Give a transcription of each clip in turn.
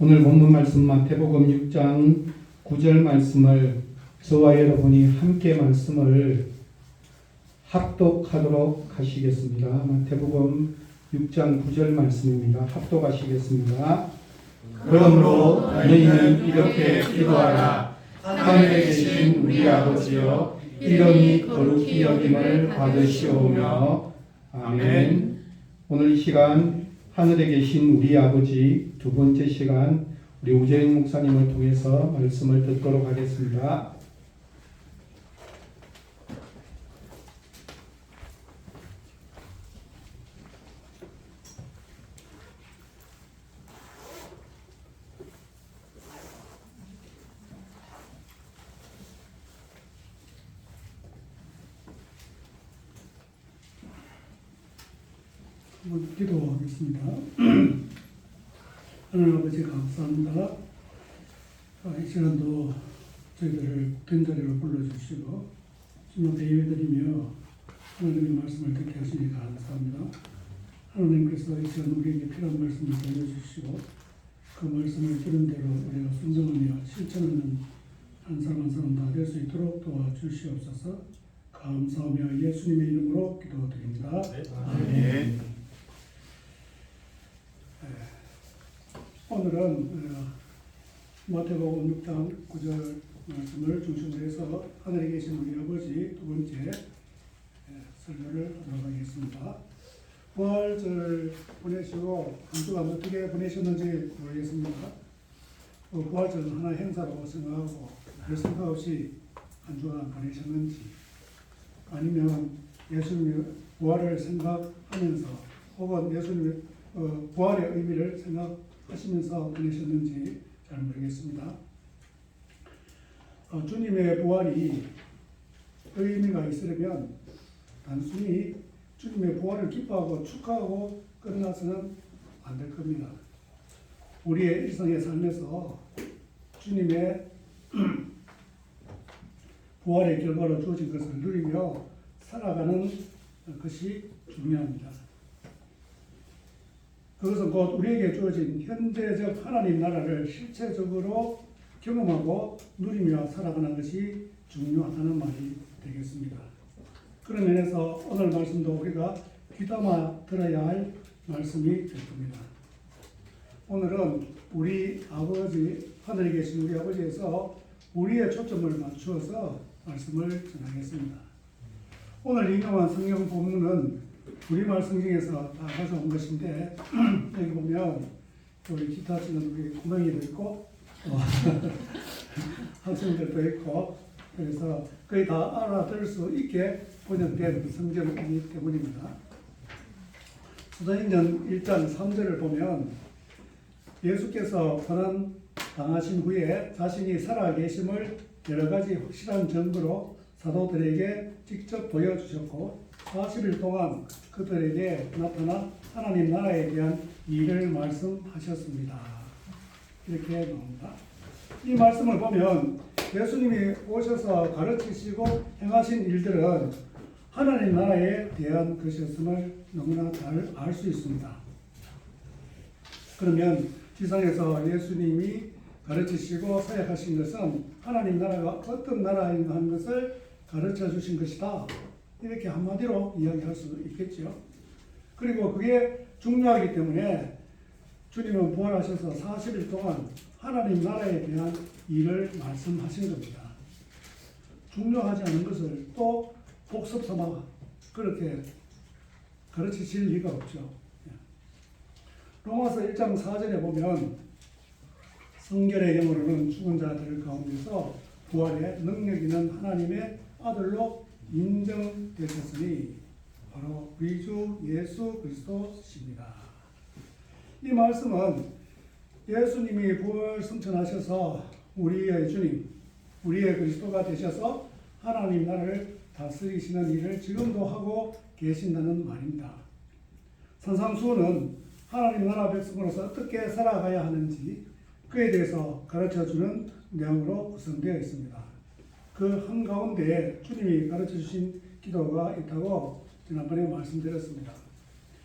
오늘 본문 말씀 마태복음 6장 9절 말씀을 저와 여러분이 함께 말씀을 합독하도록 하시겠습니다. 마태복음 6장 9절 말씀입니다. 합독하시겠습니다. 그러므로 너희는 이렇게 기도하라. 하늘에 계신 우리 아버지여, 이름이 거룩히 여김을 받으시오며. 아멘. 오늘 이 시간 하늘에 계신 우리 아버지 두 번째 시간 우리 우재인 목사님을 통해서 말씀을 듣도록 하겠습니다. 한번 기도하겠습니다. 하나님 아버지 감사합니다. 이 시간도 저희들을 된 자리로 불러주시고 주님 앞에 예배드리며 하나님의 말씀을 듣게 하시니 감사합니다. 하나님께서 이 시간 우리에게 필요한 말씀을 들려주시고 그 말씀을 들은 대로 우리가 순종하며 실천하는 한 사람 한 사람 다 될 수 있도록 도와주시옵소서. 감사하며 예수님의 이름으로 기도드립니다. 아멘. 오늘은 마태복음 6장 9절 말씀을 중심으로 해서 하늘에 계신 우리 아버지 두 번째 설교를 하도록 하겠습니다. 부활절 보내시고 한 주간 어떻게 보내셨는지 모르겠습니다. 부활절은 하나의 행사로 생각하고 별 생각 없이 한 주간 보내셨는지, 아니면 예수님의 부활을 생각하면서 혹은 예수님의 부활의 의미를 생각하시면서 보내셨는지 잘 모르겠습니다. 주님의 부활이 의미가 있으려면 단순히 주님의 부활을 기뻐하고 축하하고 끝나서는 안 될 겁니다. 우리의 일상의 삶에서 주님의 부활의 결과로 주어진 것을 누리며 살아가는 것이 중요합니다. 그것은 곧 우리에게 주어진 현재적 하나님 나라를 실체적으로 경험하고 누리며 살아가는 것이 중요하다는 말이 되겠습니다. 그런 면에서 오늘 말씀도 우리가 귀담아 들어야 할 말씀이 될 겁니다. 오늘은 우리 아버지, 하늘에 계신 우리 아버지에서 우리의 초점을 맞추어서 말씀을 전하겠습니다. 오늘 인용한 성경 본문은 우리 말씀 중에서 다 가져온 것인데, 여기 보면 우리 기타 치는 우리 고양이도 있고 학생들도 있고, 그래서 거의 다 알아들을 수 있게 번역된 성경이기 때문입니다. 사도행전 1장 3절을 보면 예수께서 고난 당하신 후에 자신이 살아계심을 여러 가지 확실한 증거로 사도들에게 직접 보여주셨고 40일 동안 그들에게 나타나 하나님 나라에 대한 일을 말씀하셨습니다. 이렇게 나옵니다. 이 말씀을 보면 예수님이 오셔서 가르치시고 행하신 일들은 하나님 나라에 대한 것이었음을 너무나 잘 알 수 있습니다. 그러면 지상에서 예수님이 가르치시고 사역하신 것은 하나님 나라가 어떤 나라인가 하는 것을 가르쳐 주신 것이다. 이렇게 한마디로 이야기할 수 있겠죠. 그리고 그게 중요하기 때문에 주님은 부활하셔서 40일 동안 하나님 나라에 대한 일을 말씀하신 겁니다. 중요하지 않은 것을 또 복습 삼아 그렇게 가르치실 리가 없죠. 로마서 1장 4절에 보면 성결의 영으로는 죽은 자들 가운데서 부활의 능력 있는 하나님의 아들로 인정되셨으니 바로 우리 주 예수 그리스도십니다. 이 말씀은 예수님이 부활 승천하셔서 우리의 주님, 우리의 그리스도가 되셔서 하나님 나라를 다스리시는 일을 지금도 하고 계신다는 말입니다. 산상수훈은 하나님 나라 백성으로서 어떻게 살아가야 하는지 그에 대해서 가르쳐주는 내용으로 구성되어 있습니다. 그 한가운데 주님이 가르쳐주신 기도가 있다고 지난번에 말씀드렸습니다.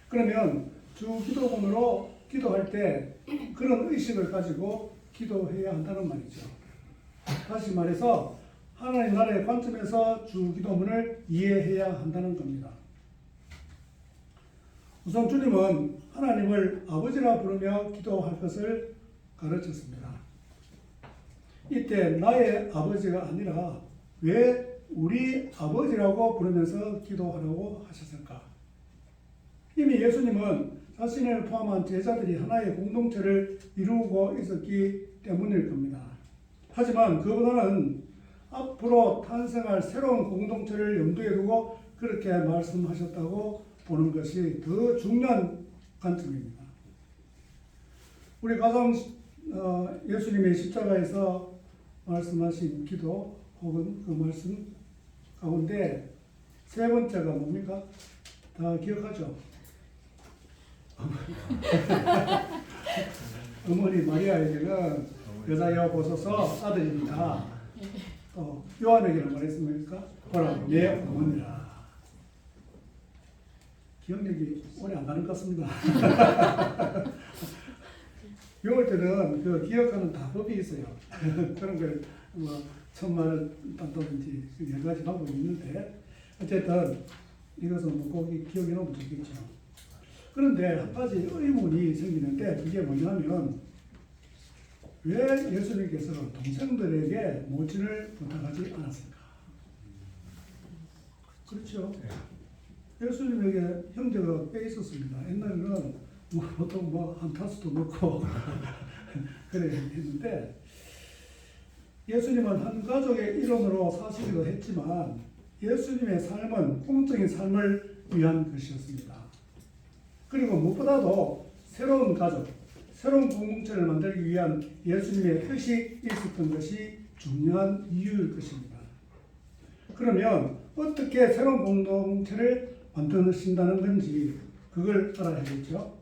그러면 주 기도문으로 기도할 때 그런 의식을 가지고 기도해야 한다는 말이죠. 다시 말해서 하나님 나라의 관점에서 주 기도문을 이해해야 한다는 겁니다. 우선 주님은 하나님을 아버지라 부르며 기도할 것을 가르쳤습니다. 이때 나의 아버지가 아니라 왜 우리 아버지라고 부르면서 기도하라고 하셨을까? 이미 예수님은 자신을 포함한 제자들이 하나의 공동체를 이루고 있었기 때문일 겁니다. 하지만 그보다는 앞으로 탄생할 새로운 공동체를 염두에 두고 그렇게 말씀하셨다고 보는 것이 더 중요한 관점입니다. 우리 가장 예수님의 십자가에서 말씀하신 기도 혹은 그 말씀 가운데 세 번째가 뭡니까? 다 기억하죠? 어머니 마리아에게는 여자여 보소서 아들입니다. 또 요한에게는 뭐랬습니까? 보라 내 어머니라. 기억력이 오래 안 가는 것 같습니다. 배울 때는 그 기억하는 답법이 있어요. 그런 걸 뭐 천만을 딴다든지 여러 가지 방법이 있는데 어쨌든 이것은 뭐 꼭 기억해 놓으면 좋겠죠. 그런데 한 가지 의문이 생기는데 그게 뭐냐면 왜 예수님께서 동생들에게 모친을 부탁하지 않았을까? 그렇죠. 예수님에게 형제가 꽤 있었습니다. 옛날에는 뭐 보통 뭐 한 타수도 넣고 그래 했는데 예수님은 한 가족의 이름으로 사시기도 했지만 예수님의 삶은 공적인 삶을 위한 것이었습니다. 그리고 무엇보다도 새로운 가족, 새로운 공동체를 만들기 위한 예수님의 뜻이 있었던 것이 중요한 이유일 것입니다. 그러면 어떻게 새로운 공동체를 만드신다는 건지 그걸 알아야겠죠.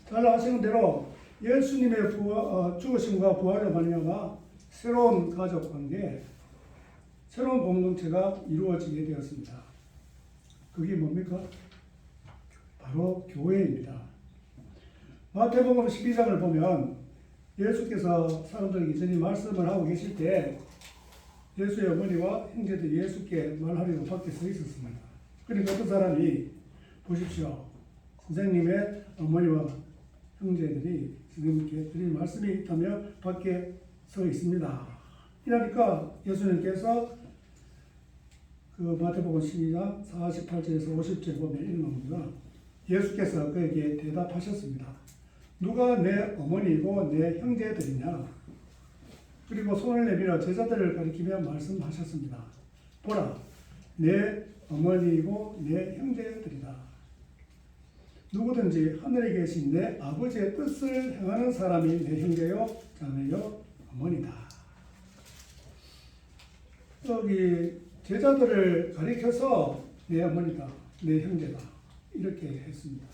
잘 아시는 대로 예수님의 죽으심과 부활로 말미암아 새로운 가족 관계, 새로운 공동체가 이루어지게 되었습니다. 그게 뭡니까? 바로 교회입니다. 마태복음 12장을 보면 예수께서 사람들에게 이전히 말씀을 하고 계실 때 예수의 어머니와 형제들이 예수께 말하려고 밖에 서 있었습니다. 그러니까 어떤 사람이 보십시오. 선생님의 어머니와 형제들이 선생님께 드릴 말씀이 있다며 밖에 서 있습니다. 이러니까 예수님께서 그 마태복음 12장 48절에서 50절 보면 이런 겁니다. 예수께서 그에게 대답하셨습니다. 누가 내 어머니이고 내 형제들이냐? 그리고 손을 내밀어 제자들을 가리키며 말씀하셨습니다. 보라, 내 어머니이고 내 형제들이다. 누구든지 하늘에 계신 내 아버지의 뜻을 행하는 사람이 내 형제요, 자매요, 어머니다. 여기 제자들을 가리켜서 내 어머니다, 내 형제다 이렇게 했습니다.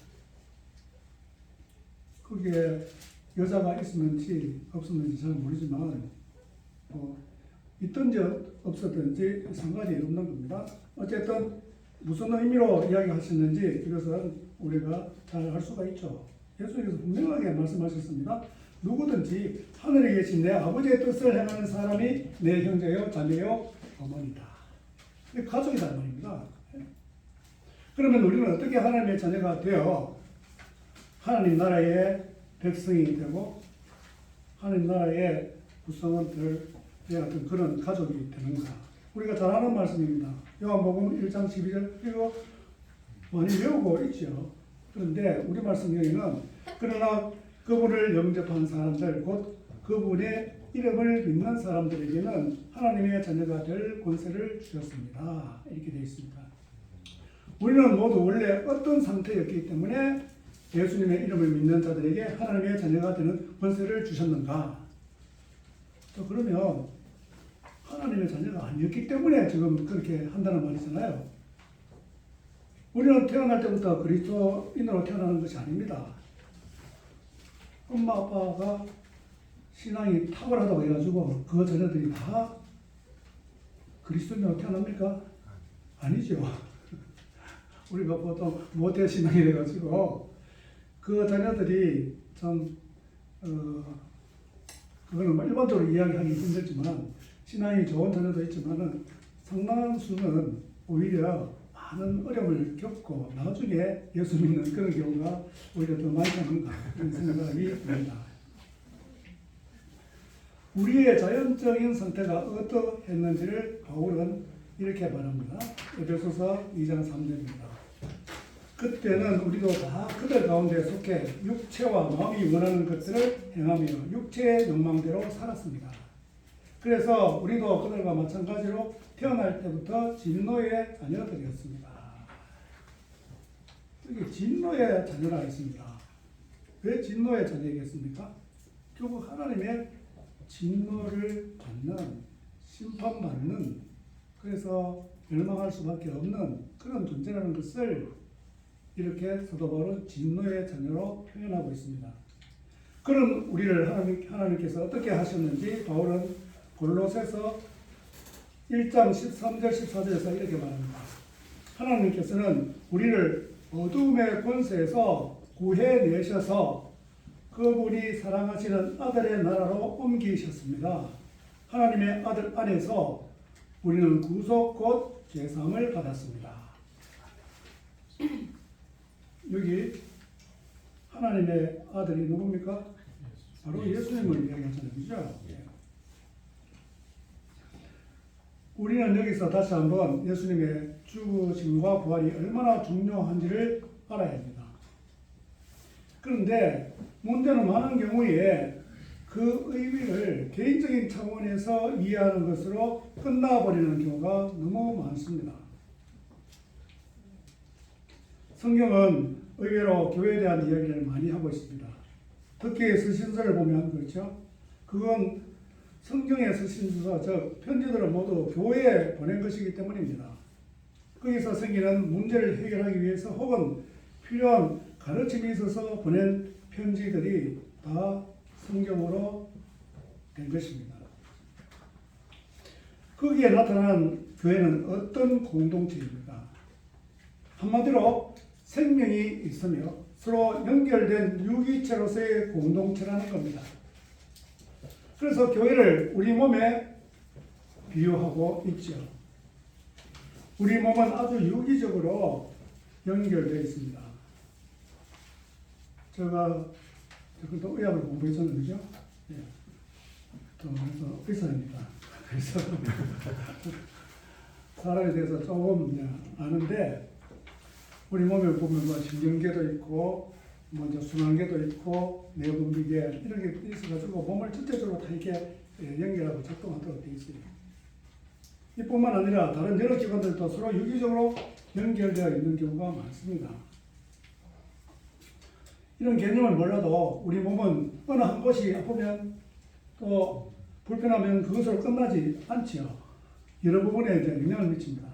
그게 여자가 있었는지 없었는지 잘 모르지만 있든지 없었든지 상관이 없는 겁니다. 어쨌든 무슨 의미로 이야기하셨는지 이것은 우리가 잘 알 수가 있죠. 예수님께서 분명하게 말씀하셨습니다. 누구든지 하늘에 계신 내 아버지의 뜻을 행하는 사람이 내 형제요, 자매요, 어머니다. 가족이다 말입니다. 그러면 우리는 어떻게 하나님의 자녀가 되어 하나님 나라의 백성이 되고 하나님 나라의 구성원들의 어떤 그런 가족이 되는가? 우리가 잘 아는 말씀입니다. 요한복음 1장 12절 이거 많이 외우고 있죠. 그런데 우리 말씀에는 그러나 그분을 영접한 사람들 곧 그분의 이름을 믿는 사람들에게는 하나님의 자녀가 될 권세를 주셨습니다. 이렇게 되어 있습니다. 우리는 모두 원래 어떤 상태였기 때문에 예수님의 이름을 믿는 자들에게 하나님의 자녀가 되는 권세를 주셨는가? 또 그러면 하나님의 자녀가 아니었기 때문에 지금 그렇게 한다는 말이잖아요. 우리는 태어날 때부터 그리스도인으로 태어나는 것이 아닙니다. 엄마 아빠가 신앙이 탁월하다고 해가지고 그 자녀들이 다 그리스도인으로 태어납니까? 아니죠. 우리가 보통 모태 신앙이 돼가지고 그 자녀들이 참 그거는 뭐 일반적으로 이야기하기 힘들지만 신앙이 좋은 자녀도 있지만은 상당한 수는 오히려 많은 어려움을 겪고 나중에 예수 믿는 그런 경우가 오히려 더 많지 않은가 그런 생각이 듭니다. 우리의 자연적인 상태가 어떠했는지를 바울은 이렇게 말합니다. 에베소서 2장 3절입니다. 그때는 우리도 다 그들 가운데 속해 육체와 마음이 원하는 것들을 행하며 육체의 욕망대로 살았습니다. 그래서 우리도 그들과 마찬가지로 태어날 때부터 진노의 자녀들이었습니다. 여기 진노의 자녀라 했습니다. 왜 진노의 자녀이겠습니까? 결국 하나님의 진노를 받는, 심판받는, 그래서 멸망할 수밖에 없는 그런 존재라는 것을 이렇게 사도 바울은 진노의 자녀로 표현하고 있습니다. 그런 우리를 하나님께서 어떻게 하셨는지 바울은 골로새서 1장 13절 14절에서 이렇게 말합니다. 하나님께서는 우리를 어둠의 권세에서 구해내셔서 그분이 사랑하시는 아들의 나라로 옮기셨습니다. 하나님의 아들 안에서 우리는 구속 곧 죄사함을 받았습니다. 여기 하나님의 아들이 누굽니까? 바로 예수님을 이야기하잖아요. 그죠? 우리는 여기서 다시 한번 예수님의 죽으심과 부활이 얼마나 중요한지를 알아야 합니다. 그런데 문제는 많은 경우에 그 의미를 개인적인 차원에서 이해하는 것으로 끝나버리는 경우가 너무 많습니다. 성경은 의외로 교회에 대한 이야기를 많이 하고 있습니다. 특히 서신서를 보면 그렇죠. 그건 성경의 서신서, 즉 편지들을 모두 교회에 보낸 것이기 때문입니다. 거기서 생기는 문제를 해결하기 위해서 혹은 필요한 가르침이 있어서 보낸 편지들이 다 성경으로 된 것입니다. 거기에 나타난 교회는 어떤 공동체입니까? 한마디로 생명이 있으며 서로 연결된 유기체로서의 공동체라는 겁니다. 그래서 교회를 우리 몸에 비유하고 있죠. 우리 몸은 아주 유기적으로 연결되어 있습니다. 제가 또 의학을 공부했었는데, 그죠? 예. 또 그래서 의사입니다. 그래서 사람에 대해서 조금 아는데, 우리 몸에 보면 뭐 신경계도 있고, 먼저 순환계도 있고, 내분비계 이런 게 있어가지고 몸을 전체적으로 다 이렇게 연결하고 작동하도록 되어 있어요. 이뿐만 아니라 다른 여러 기관들도 서로 유기적으로 연결되어 있는 경우가 많습니다. 이런 개념을 몰라도 우리 몸은 어느 한 곳이 아프면 또 불편하면 그것으로 끝나지 않지요. 여러 부분에 이제 영향을 미칩니다.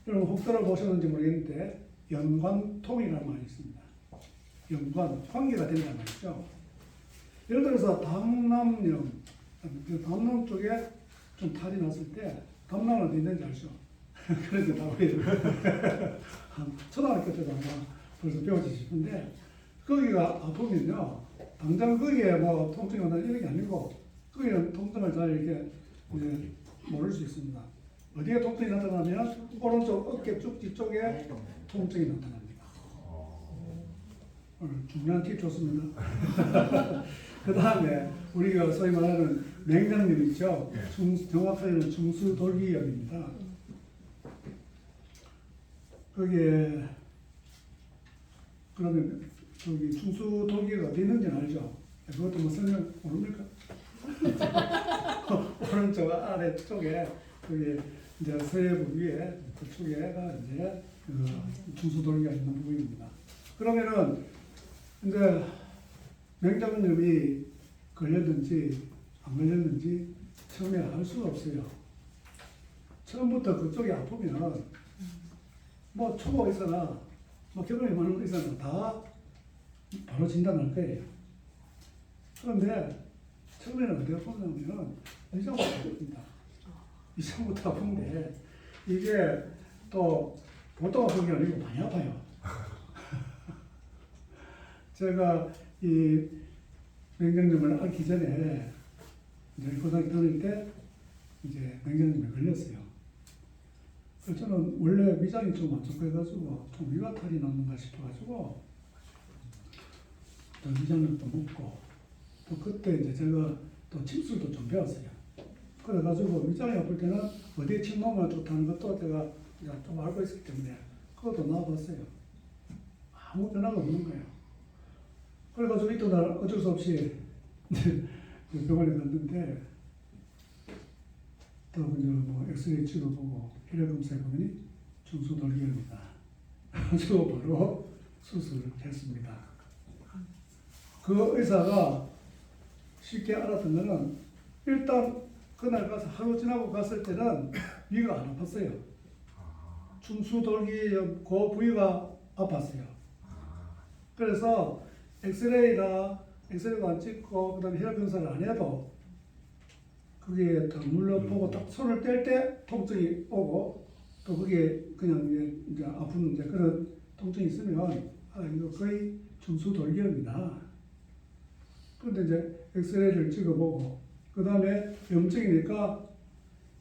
여러분 혹 들어보셨는지 모르겠는데 연관통이라는 말이 있습니다. 연관, 관계가 된다는 말이죠. 예를 들어서 담낭염, 담낭 쪽에 좀 탈이 났을 때 담낭은 어디 있는지 알죠? 그런데 다 우리 초등학교 때도 아마 벌써 배우지 싶은데 거기가 아프면요 당장 거기에 뭐 통증이 온다 이런 게 아니고 거기는 통증을 잘 이렇게 모를 수 있습니다. 어디에 통증이 나타나면 오른쪽 어깨 쪽지 쪽에 통증이 나타납니다. 중요한 팁 좋습니다. 그 다음에 우리가 소위 말하는 맹장염 있죠. 정확하게는 중수돌기염입니다. 거기에 그러면 저기 중수돌기가 어디 있는지 알죠? 그것도 뭐 설명 모릅니까? 오른쪽 아래쪽에 그게 이제 서해부 위에 그쪽에가 이제 중수돌기가 있는 부분입니다. 그러면은 이제 맹장염이 걸렸는지 안 걸렸는지 처음에 알 수가 없어요. 처음부터 그쪽이 아프면 뭐 초보 의사나 뭐 경험이 많은 의사는 다 바로 진단할 거예요. 그런데 처음에는 어디가 아프냐면 이상부터 아픕니다. 이상부터 아픈데 이게 또 보통 아픈 게 아니고 많이 아파요. 제가 이 맹장염을 앓기 전에 이제 고등학교 다닐 때 이제 맹장염에 걸렸어요. 그래서 저는 원래 위장이 좀 안 좋고 해가지고 좀 위화탈이 났는가 싶어가지고 또 위장약도 먹고 또 그때 이제 제가 또 침술도 좀 배웠어요. 그래가지고 위장이 아플 때는 어디에 침 놓으면 좋다는 것도 제가 좀 알고 있었기 때문에 그것도 나와봤어요. 아무 변화가 없는 거예요. 그래가지고 이튿 날 어쩔 수 없이 병원에 갔는데 또 이제 뭐 엑스레이 찍어보고 혈액 검사해 보더니 중수돌기염이다. 그래서 바로 수술을 했습니다. 그 의사가 쉽게 알았던 거는 일단 그날 가서 하루 지나고 갔을 때는 위가 안 아팠어요. 중수돌기염 그 부위가 아팠어요. 그래서 엑스레이도 안 찍고 그다음에 혈액 검사를 안 해도 그게 딱 눌러보고 딱 손을 뗄 때 통증이 오고 또 그게 그냥 이제 아픈 이제 그런 통증이 있으면 아 이거 거의 중수돌기염이다. 그런데 이제 엑스레이를 찍어보고 그 다음에 염증이니까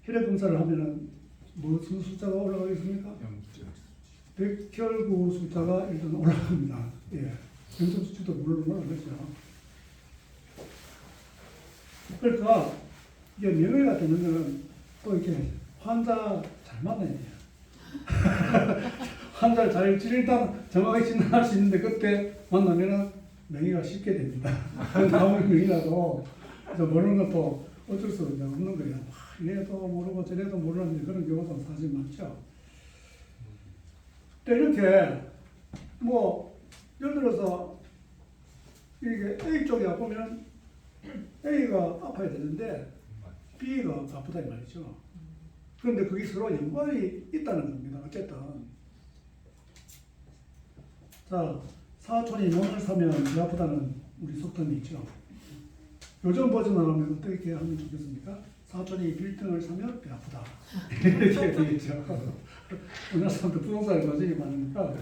혈액 검사를 하면은 무슨 숫자가 올라가겠습니까? 백혈구 숫자가 일단 올라갑니다. 예, 염증 수치도 물론 올라가죠. 그러니까 이게 명예가 되는 거는 또 이렇게 환자 잘 만나야 돼요. 환자를 잘 일단 정확하게 진단할 수 있는데 그때 만나면은 명예가 쉽게 됩니다. 아무리 명예라도 모르는 것도 어쩔 수 없는 거예요. 얘도 모르고 저래도 모르는 그런 경우도 사실 많죠. 이렇게 뭐 예를 들어서 이게 A 쪽이 아프면 A가 아파야 되는데 B가 아프다 이 말이죠. 그런데 그게 서로 연관이 있다는 겁니다. 어쨌든 자 사촌이 몸을 사면 배 아프다는 우리 속담이 있죠. 요즘 버전을 하면 어떻게 하면 좋겠습니까? 사촌이 빌딩을 사면 배 아프다 이렇게 되겠죠. 우리나라 사람들 부동산에 관심이 많으니까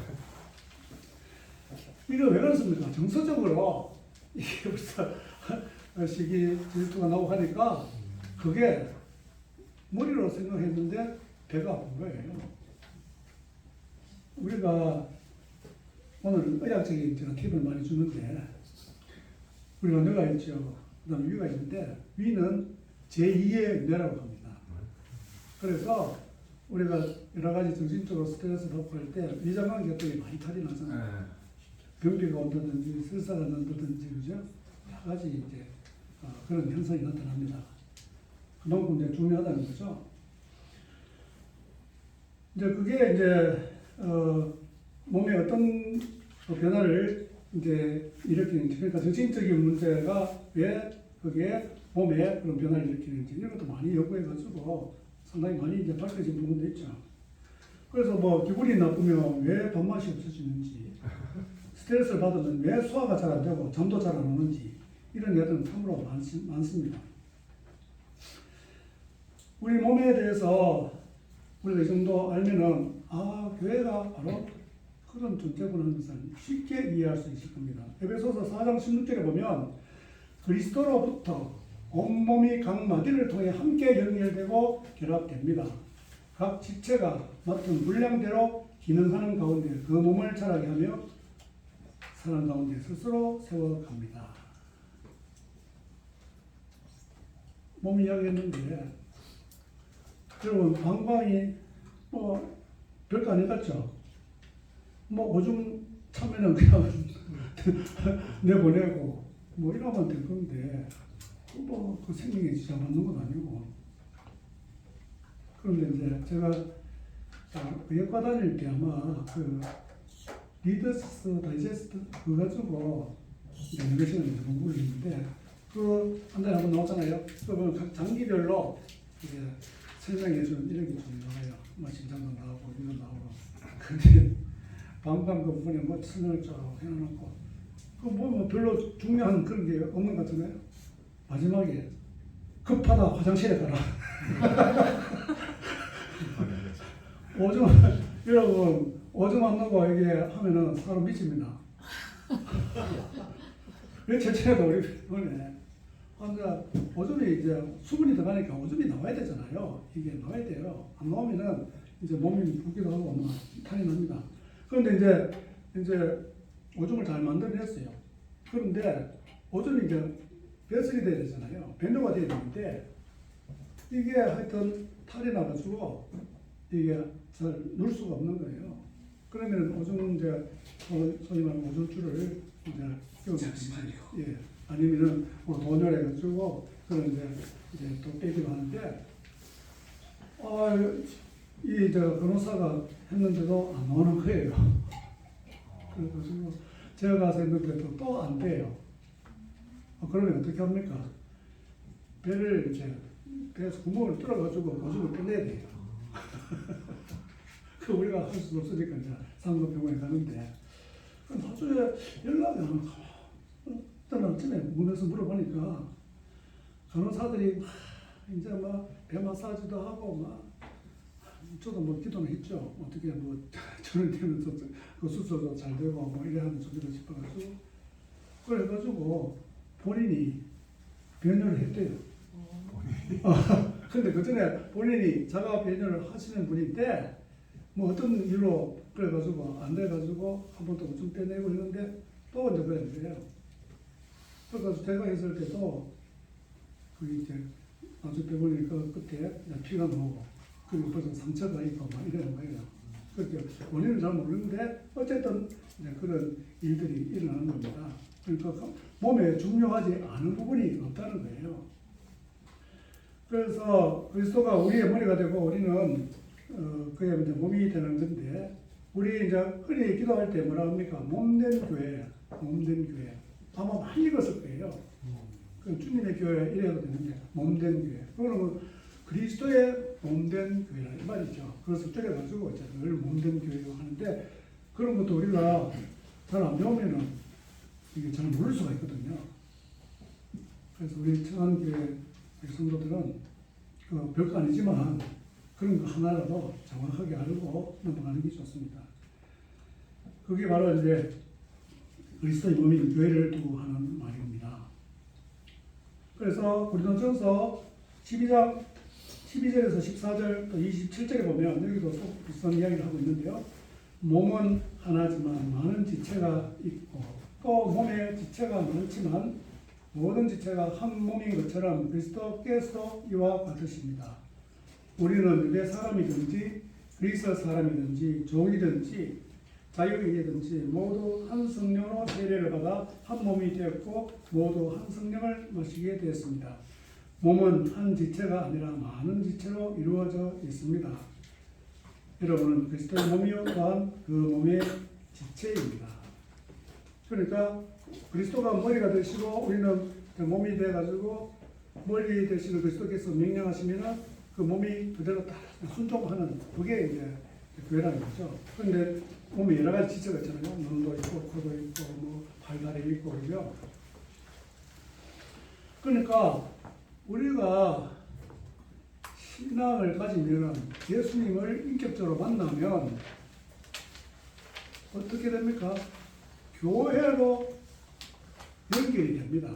이거 왜 그렇습니까? 정서적으로 이게 벌써 시기 질투가 나고 하니까 그게 머리로 생각했는데 배가 아픈 거예요. 우리가 오늘 의학적인 팁을 많이 주는데 우리가 뇌가 있죠. 그 다음에 위가 있는데 위는 제2의 뇌라고 합니다. 그래서 우리가 여러 가지 정신적으로 스트레스를 받고 할 때 위장관 계통이 많이 탈이 나잖아요. 변비가 온다든지 설사가 난다든지 그죠? 여러 가지 이제 그런 현상이 나타납니다. 그만큼 이제 중요하다는 거죠. 이제 그게 이제 몸에 어떤 변화를 이제 일으키는지, 그러니까 정신적인 문제가 왜 그게 몸에 그런 변화를 일으키는지 이런 것도 많이 연구해가지고 상당히 많이 이제 밝혀진 부분도 있죠. 그래서 뭐 기분이 나쁘면 왜 밥맛이 없어지는지, 스트레스를 받으면 왜 소화가 잘 안 되고 잠도 잘 안 오는지 이런 예들은 참으로 많습니다. 우리 몸에 대해서 우리가 이 정도 알면은 아 교회가 바로 그런 존재구나 하는 것을 쉽게 이해할 수 있을 겁니다. 에베소서 4장 16절에 보면 그리스도로부터 온몸이 각 마디를 통해 함께 연결되고 결합됩니다. 각 지체가 맡은 분량대로 기능하는 가운데 그 몸을 자라게 하며 사람 가운데 스스로 세워갑니다. 몸 이야기했는데 여러분 방광이 뭐 별거 아닌 것 같죠? 뭐 오줌 차면은 그냥 내보내고 뭐 이러면 될 건데 뭐 그 생명에 지장 받는 건 아니고. 그런데 이제 제가 의학과 다닐 때 아마 그 리더스 다이제스트 그거 가지고 몇 시간에 공부를 했는데 그 한 달에 한 번 나오잖아요. 그러면 각 장기별로 이제 설명해 주는 이력이 좀 나와요. 뭐 심장도 나오고 이런 나오고. 근데 방광 그 부분에 뭐 설명을 쫙 해놓고 그 뭐 별로 중요한 그런 게 없는 것 같잖아요. 마지막에 급하다 화장실에 가라. 오줌 여러분 오줌 안 나고 이게 하면은 사람 미칩니다. 왜 제철에도 우리 병원에 환자 오줌이 이제 수분이 들어가니까 오줌이 나와야 되잖아요. 이게 나와야 돼요. 안 나오면은 이제 몸이 붓기도 하고 막 탈이 납니다. 그런데 이제 오줌을 잘 만들어냈어요. 그런데 오줌이 이제 배설이 돼야 되잖아요. 변조가 돼야 되는데 이게 하여튼 탈이 나가지고 이게 잘 넣을 수가 없는 거예요. 그러면 오줌 이제 소위 말하는 오줌줄을 이제 잠시만요. 예. 아니면은 뭐 돈열해가지고 그런 이제 또 빼기도 하는데 이저 간호사가 했는데도 안 나오는 거예요. 그래가지고 제가 가서 했는데도 또 안 돼요. 그러면 어떻게 합니까? 배를 이제 배에서 구멍을 뚫어가지고 오줌을 빼내야 돼요. 그 우리가 할 수 없으니까 이제 상급병원에 가는데 나중에 연락이 안 와. 어떤 아침에 문에서 물어보니까 간호사들이 이제 배 마사지도 하고 저도 기도는 했죠. 어떻게 저는 되면서 그 수술도 잘 되고 이래 하는 소리를 싶어가지고 그래가지고 본인이 변호를 했대요. 근데 그 전에 본인이 자가 변호를 하시는 분인데 어떤 이유로 그래가지고 안 돼가지고 한 번 더 좀 빼내고 했는데 또 이제 그런 거예요. 그래서 제가 했을 때도 그 이제 아주 빼버리니까 끝에 피가 나오고 그리고 벌써 상처가 있고 이러는 거예요. 그렇게 원인은 잘 모르는데 어쨌든 그런 일들이 일어나는 겁니다. 그러니까 몸에 중요하지 않은 부분이 없다는 거예요. 그래서 그리스도가 우리의 머리가 되고 우리는 그의 이제 몸이 되는 건데 우리 이제 흔히 기도할 때 뭐라 합니까? 몸된 교회, 몸된 교회. 아마 많이 읽었을 거예요. 그 주님의 교회 이래도 되는데 몸된 교회. 그거는 그리스도의 몸된 교회라 이 말이죠. 그래서 줄여가지고 이제 늘 몸된 교회라고 하는데 그런 것도 우리가 잘 안 배우면은 이게 잘 모를 수가 있거든요. 그래서 우리 청안교회 성도들은 별거 아니지만 그런 거 하나라도 정확하게 알고 넘어가는 게 좋습니다. 그게 바로 이제 그리스도의 몸인 교회를 두고 하는 말입니다. 그래서 고린도전서 12장 12절에서 14절 또 27절에 보면 여기도 비슷한 이야기를 하고 있는데요. 몸은 하나지만 많은 지체가 있고 또 몸에 지체가 많지만 모든 지체가 한 몸인 것처럼 그리스도께서 이와 같으십니다. 우리는 유대 사람이든지 그리스 사람이든지 종이든지 자유인이든지 모두 한 성령으로 세례를 받아 한 몸이 되었고 모두 한 성령을 마시게 되었습니다. 몸은 한 지체가 아니라 많은 지체로 이루어져 있습니다. 여러분은 그리스도의 몸이요 또한 그 몸의 지체입니다. 그러니까 그리스도가 머리가 되시고 우리는 몸이 돼가지고 머리 되시는 그리스도께서 명령하시면 그 몸이 그대로 다 순종하는 그게 이제 교회라는 거죠. 그런데 몸에 여러 가지 지체가 있잖아요. 눈도 있고 코도 있고 팔다리 있고 그러죠. 그러니까 우리가 신앙을 가지면 예수님을 인격적으로 만나면 어떻게 됩니까? 교회로 연결이 됩니다.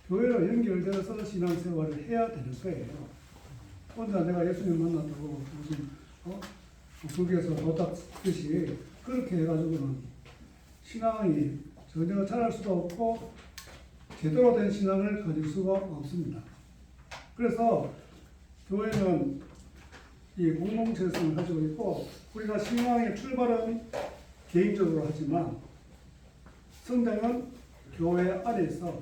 교회로 연결되어서 신앙생활을 해야 되는 거예요. 혼자 내가 예수님 만났다고 무슨 불교에서 도닥듯이 그렇게 해가지고는 신앙이 전혀 잘할 수도 없고 제대로 된 신앙을 가질 수가 없습니다. 그래서 교회는 이 공동체성을 가지고 있고 우리가 신앙의 출발은 개인적으로 하지만 성장은 교회 안에서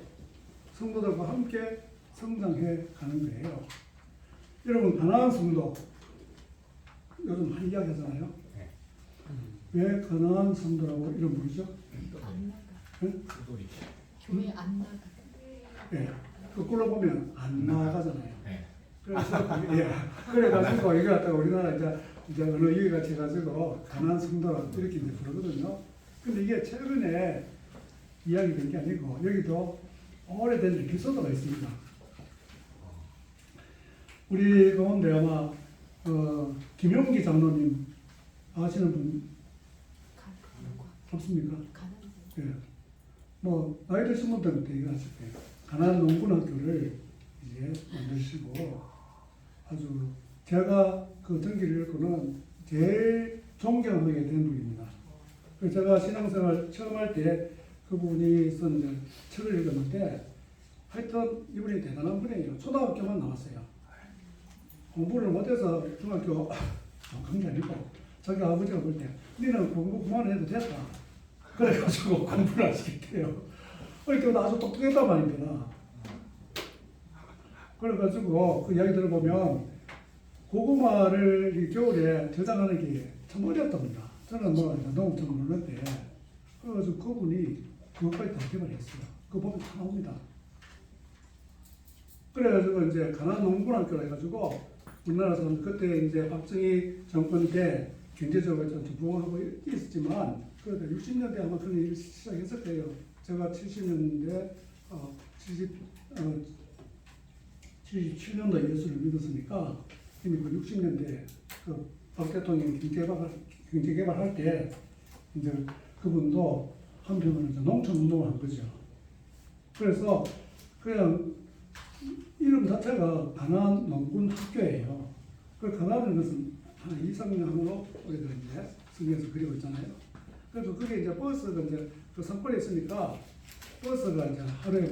성도들과 함께 성장해 가는 거예요. 여러분 가나안 성도 요즘 많이 이야기하잖아요. 네. 왜 가나안 성도라고 이름 부르죠? 안 나가. 응? 교회 안 나가. 예. 거꾸로 보면 안 나가잖아요. 네. 그래서 그래가지고 이거 갖다가 우리나라 이제 어느 얘기같이 해가지고 가나안 성도라고 이렇게 이제 부르거든요. 근데 이게 최근에 이야기된 게 아니고 여기도 오래된 에피소드가 있습니다. 우리 가운데 아마 김용기 장로님 아시는 분 없습니까? 가난한 예. 뭐 나이 드신 분들은 되게 하실 거예요. 가난 농군학교를 이제 만드시고 아주 제가 그 전기를 읽고는 제일 존경하게 된 분입니다. 그래서 제가 신앙생활 처음 할 때 그분이 쓴 이제 책을 읽었는데 하여튼 이분이 대단한 분이에요. 초등학교만 나왔어요. 공부를 못해서 중학교 간 게 아니고 자기 아버지가 볼 때 너는 공부 그만해도 됐다. 그래가지고 공부를 하시겠대요. 그러니까 아주 똑똑했단 말입니다. 그래가지고 그 이야기 들어보면 고구마를 이 겨울에 저장하는 게 참 어렵답니다. 저는 뭐 너무 좀 모르는데 그래가지고 그분이 그것까지 다 개발했어요. 그거 보면 다 나옵니다. 그래가지고 이제 가난 농군학교라 해가지고 우리나라에서는 그때 이제 박정희 정권 때 경제적으로 좀 부흥하고 있었지만 그래도 60년대 아마 그런 일이 시작했을 거예요. 제가 70년대 77년도 예수를 믿었으니까 이미 그 60년대 그 박 대통령이 경제 개발할 때 이제 그분도 한편으로는 농촌 운동을 한 거죠. 그래서 그냥 이름 자체가 가난 농군 학교예요. 그 가난은 것은 한 2, 3년으로 우리가 이제 성경에서 그리고 있잖아요. 그래서 그게 이제 버스가 이제 그 산골에 있으니까 버스가 이제 하루에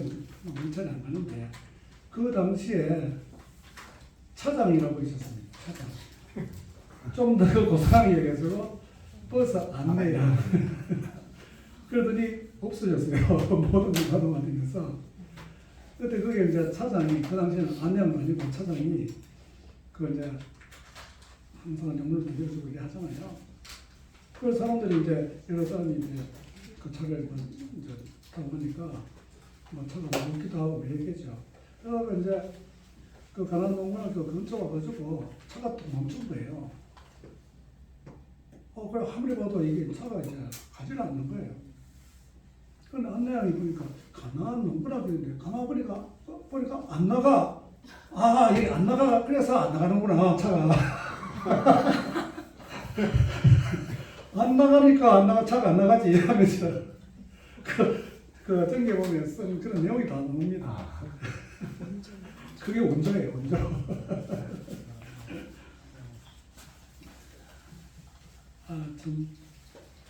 문천이 안 가는데 그 당시에 차장이라고 있었습니다. 차장. 좀 더 고상하게 얘기해서 버스 안내야. 그러더니 없어졌어요. 모든 게 가동화되면서. 그때 그게 이제 차장이 그 당시에는 안내는 아니고 차장이 그 이제 항상 영문을 빌려주고 이렇게 하잖아요. 그 사람들이 이제 여러 사람이 이제 그 차를 이제 타고 가니까 뭐 차가 먹기도 하고 그랬겠죠. 그러고 이제 그 가난 농군학교 근처 와가지고 차가 또 멈춘 거예요. 그래 아무리 봐도 이게 차가 이제 가지를 않는 거예요. 그런데 안내양이 보니까 가난 농군학교인데 가만 보니까 안 나가. 아, 이게 안 나가. 그래서 안 나가는구나 차가. 안 나가니까 안 나가 차가 안 나가지 하면서 그 전개 보면 쓴 그런 내용이 다 나옵니다. 그게 원조예요, 원조. 참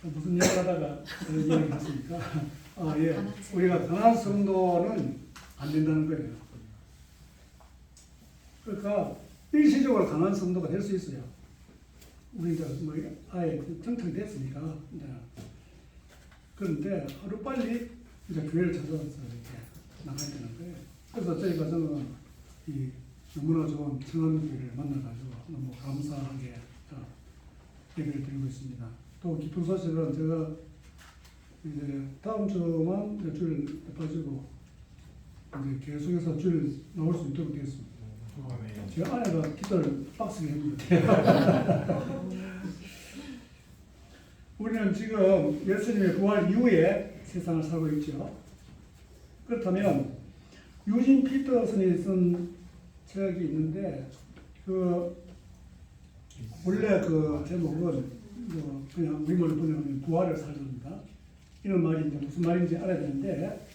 무슨 얘기를 하다가 이야기 했습니까? 예, 우리가 가난 성도는 안 된다는 거예요. 그러니까 일시적으로 가난 성도가 될 수 있어요. 우리 이제 뭐 아예 정착됐으니까. 그런데 하루 빨리 이제 교회를 찾아서 이렇게 나가야 되는 거예요. 그래서 저희가 저는 이 너무나 좋은 청원교회를 만나가지고 너무 감사하게 얘기를 드리고 있습니다. 또 기쁜 소식은 제가 이제 다음 주만 이제 주일 빠지고 이제 계속해서 주일 나올 수 있도록 되겠습니다. 제 아내가 기도를 빡세게 합니다. 우리는 지금 예수님의 부활 이후에 세상을 살고 있죠. 그렇다면 유진 피터슨이 쓴 책이 있는데 그 원래 그 제목은 뭐 그냥 우리말로 번역하면 부활을 살립니다. 이런 말이 이제 무슨 말인지 알아야 되는데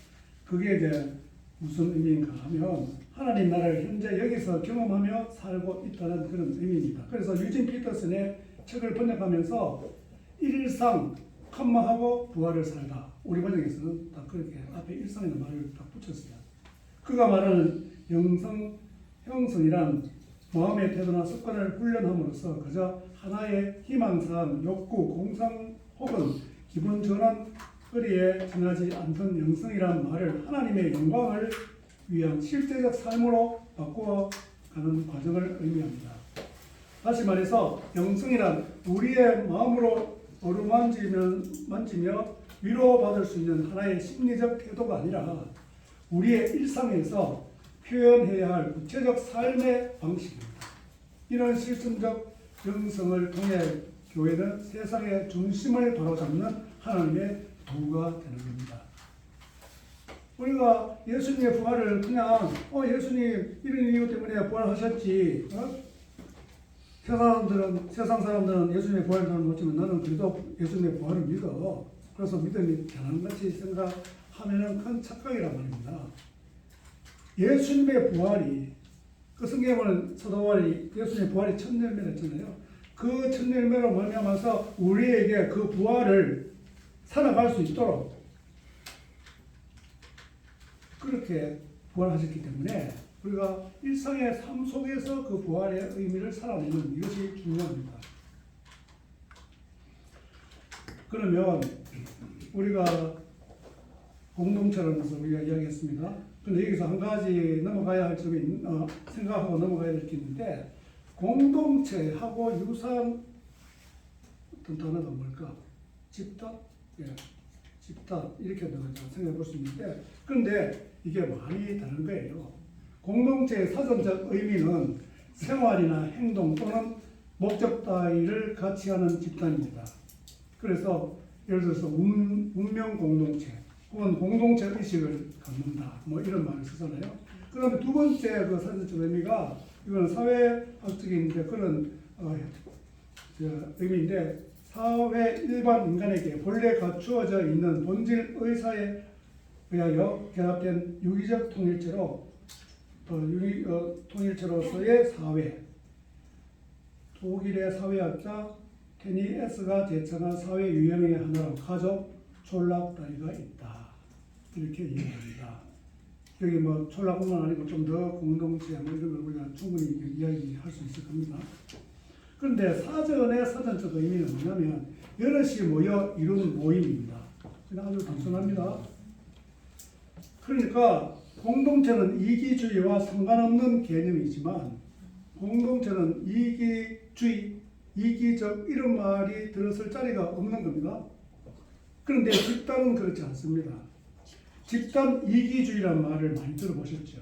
그게 이제 무슨 의미인가 하면 하나님 나라를 현재 여기서 경험하며 살고 있다는 그런 의미입니다. 그래서 유진 피터슨의 책을 번역하면서 일상 컴마하고 부활을 살다. 우리 번역에서는 딱 그렇게 앞에 일상이라는 말을 딱 붙였어요. 그가 말하는 형성이란 마음의 태도나 습관을 훈련함으로써 그저 하나의 희망사항, 욕구, 공상 혹은 기분 전환 거리에 지나지 않던 영성이란 말을 하나님의 영광을 위한 실제적 삶으로 바꾸어가는 과정을 의미합니다. 다시 말해서 영성이란 우리의 마음으로 어루만지며 위로받을 수 있는 하나의 심리적 태도가 아니라 우리의 일상에서 표현해야 할 구체적 삶의 방식입니다. 이런 실천적 영성을 통해 교회는 세상의 중심을 바로잡는 하나님의 도구가 되는 겁니다. 우리가 예수님의 부활을 그냥 예수님 이런 이유 때문에 부활하셨지 세상 사람들은 예수님의 부활을 잘 못지만 나는 그래도 예수님의 부활을 믿어. 그래서 믿음이 변한 것이 생각하면은 큰 착각이란 말입니다. 예수님의 부활이 그 성경에 보면 사도 바울이 예수님의 부활이 첫 열매를 했잖아요. 그 첫 열매로 말미암아서 우리에게 그 부활을 살아갈 수 있도록 그렇게 부활하셨기 때문에 우리가 일상의 삶 속에서 그 부활의 의미를 살아내는 이것이 중요합니다. 그러면 우리가 공동체라면서 우리가 이야기했습니다. 근데 여기서 한 가지 넘어가야 할 점이 생각하고 넘어가야 될 게 있는데 공동체하고 유사한 어떤 단어가 뭘까? 집단? 예, 집단 이렇게 생각해 볼 수 있는데 그런데 이게 많이 다른 거예요. 공동체의 사전적 의미는 생활이나 행동 또는 목적 따위를 같이 하는 집단입니다. 그래서 예를 들어서 운명 공동체 혹은 공동체 의식을 갖는다 뭐 이런 말을 쓰잖아요. 그다음에 두 번째 그 사전적 의미가 이건 사회학적인 그런 의미인데 사회 일반 인간에게 본래 갖추어져 있는 본질 의사에 의하여 결합된 유기적 통일체로서의 사회. 독일의 사회학자 테니 에스가 제청한 사회 유형의 하나로 가족 촌락 따위가 있다. 이렇게 얘기합니다. 여기 뭐 촌락뿐만 아니고 좀 더 공동체 뭐 이런 걸 우리가 충분히 이야기할 수 있을 겁니다. 그런데 사전의 사전적 의미는 뭐냐면 여럿이 모여 이루는 모임입니다. 그냥 아주 단순합니다. 그러니까 공동체는 이기주의와 상관없는 개념이지만 공동체는 이기주의, 이기적 이런 말이 들었을 자리가 없는 겁니다. 그런데 집단은 그렇지 않습니다. 집단 이기주의라는 말을 많이 들어보셨죠?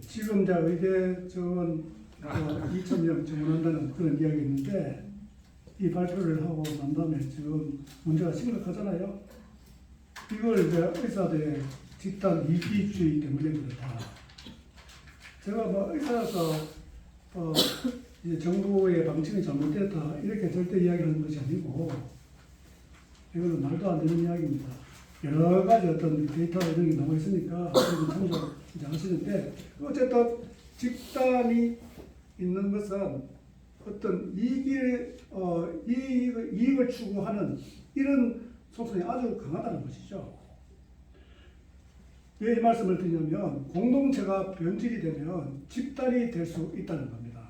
지금 이제 의대 정원 2,000명 정원한다는 그런 이야기 있는데 이 발표를 하고 난 다음에 지금 문제가 심각하잖아요. 이걸 이제 의사들의 집단 이기주의 때문에 그렇다. 제가 뭐 의사라서 이제 정부의 방침이 잘못됐다 이렇게 절대 이야기하는 것이 아니고 이거는 말도 안 되는 이야기입니다. 여러 가지 어떤 데이터 이런 게 나와 있으니까 참조 이제 하시는데 어쨌든 집단이 있는 것은 어떤 이익을 추구하는 이런 속성이 아주 강하다는 것이죠. 왜 이 말씀을 드리냐면 공동체가 변질이 되면 집단이 될 수 있다는 겁니다.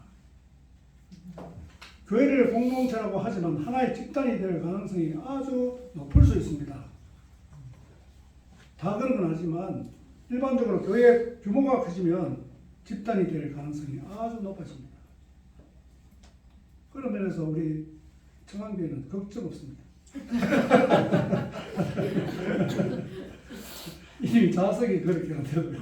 교회를 공동체라고 하지만 하나의 집단이 될 가능성이 아주 높을 수 있습니다. 다 그런 건 아니지만 일반적으로 교회 규모가 커지면 집단이 될 가능성이 아주 높아집니다. 그런 면에서 우리 청안교회는 걱정 없습니다. 이미 자석이 그렇게 하더라고요.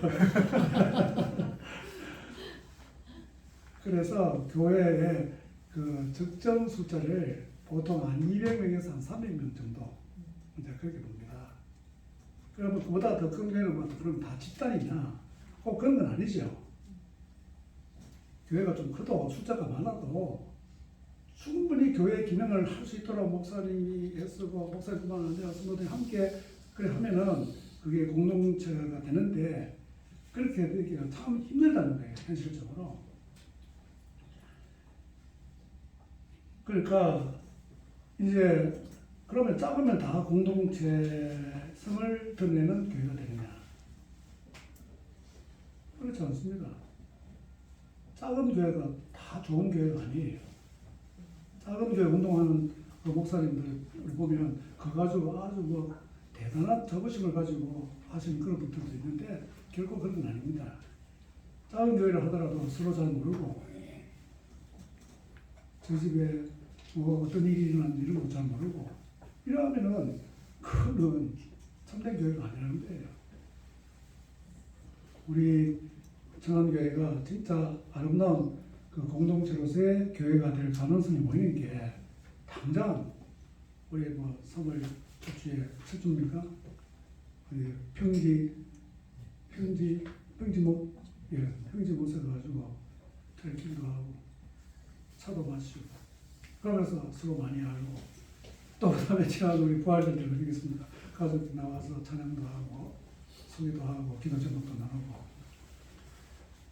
그래서 교회에 그 적정 숫자를 보통 한 200명에서 한 300명 정도 이제 그렇게 봅니다. 그러면 그보다 더 큰 교회는 뭐 그럼 다 집단이냐? 꼭 그런 건 아니죠. 교회가 좀 커도 숫자가 많아도 충분히 교회 기능을 할 수 있도록 목사님이 애쓰고 목사님뿐만 아니라 성도들이 함께 그래 하면은 그게 공동체가 되는데 그렇게 되기가 참 힘들다는 거예요, 현실적으로. 그러니까 이제 그러면 작으면 다 공동체성을 드러내는 교회가 되느냐? 그렇지 않습니다. 작은 교회가 다 좋은 교회가 아니에요. 작은 교회 운동하는 그 목사님들 보면 그거 가지고 아주 뭐 대단한 자부심을 가지고 하시는 그런 분들도 있는데 결코 그런 건 아닙니다. 작은 교회를 하더라도 서로 잘 모르고 저 집에 뭐 어떤 일이 일어났는지 이런 거 잘 모르고 이러면은 그거는 참된 교회가 아니라는 거예요. 우리 청안교회가 진짜 아름다운 그 공동체로서의 교회가 될 가능성이 보이는 게 당장 우리 뭐 3월 첫 주에 첫 주입니까? 평지 못에 가지고 잘 기도하고 차도 마시고 그러면서 서로 많이 알고 또 그다음에 지난 우리 부활절들 드리겠습니다. 가족들 나와서 찬양도 하고 소개도 하고 기도 제목도 나누고.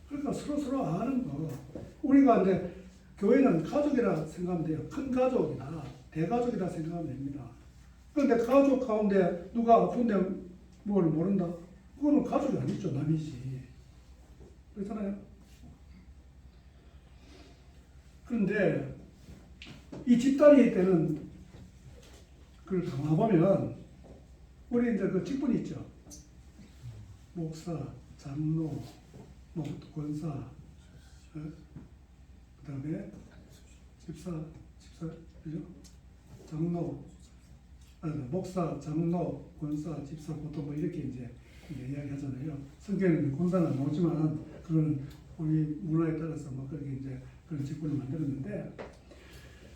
그러니까 서로 아는 거. 우리가 이제 교회는 가족이라 생각하면 돼요. 큰 가족이다, 대가족이다 생각하면 됩니다. 그런데 가족 가운데 누가 아픈데 뭘 모른다? 그거는 가족이 아니죠, 남이지. 그렇잖아요. 그런데 이 집단이 때는 그걸 가만보면 우리 이제 그 직분이 있죠. 목사, 장로, 권사, 그 다음에 집사, 그죠? 장로, 목사, 장로, 권사, 집사, 보통 뭐 이렇게 이제 이야기하잖아요. 성경에는 권사는 안 나오지만 그건 우리 문화에 따라서 뭐 그렇게 이제 그런 직분을 만들었는데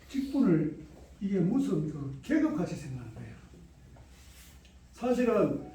직분을 이게 무슨 그 계급같이 생각하는 거예요. 사실은